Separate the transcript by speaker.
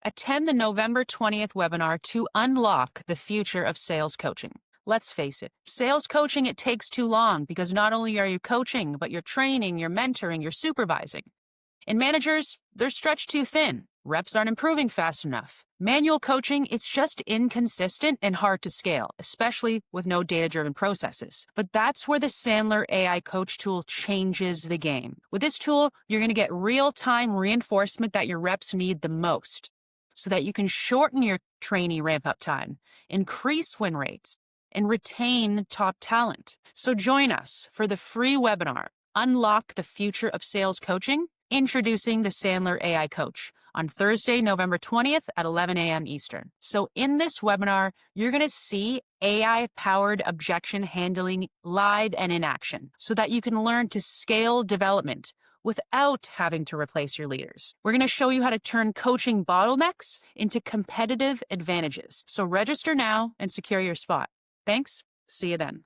Speaker 1: Attend the November 20th webinar to unlock the future of sales coaching. Let's face it, sales coaching, it takes too long because not only are you coaching, but you're training, you're mentoring, you're supervising. And managers, they're stretched too thin. Reps aren't improving fast enough. Manual coaching, it's just inconsistent and hard to scale, especially with no data-driven processes. But that's where the Sandler AI Coach tool changes the game. With this tool, you're going to get real-time reinforcement that your reps need the most, so that you can shorten your trainee ramp-up time, increase win rates, and retain top talent. So join us for the free webinar, Unlock the Future of Sales Coaching, introducing the Sandler AI Coach, on Thursday, November 20th at 11 a.m. Eastern. So in this webinar, you're going to see AI-powered objection handling live and in action so that you can learn to scale development without having to replace your leaders. We're going to show you how to turn coaching bottlenecks into competitive advantages. So register now and secure your spot. Thanks. See you then.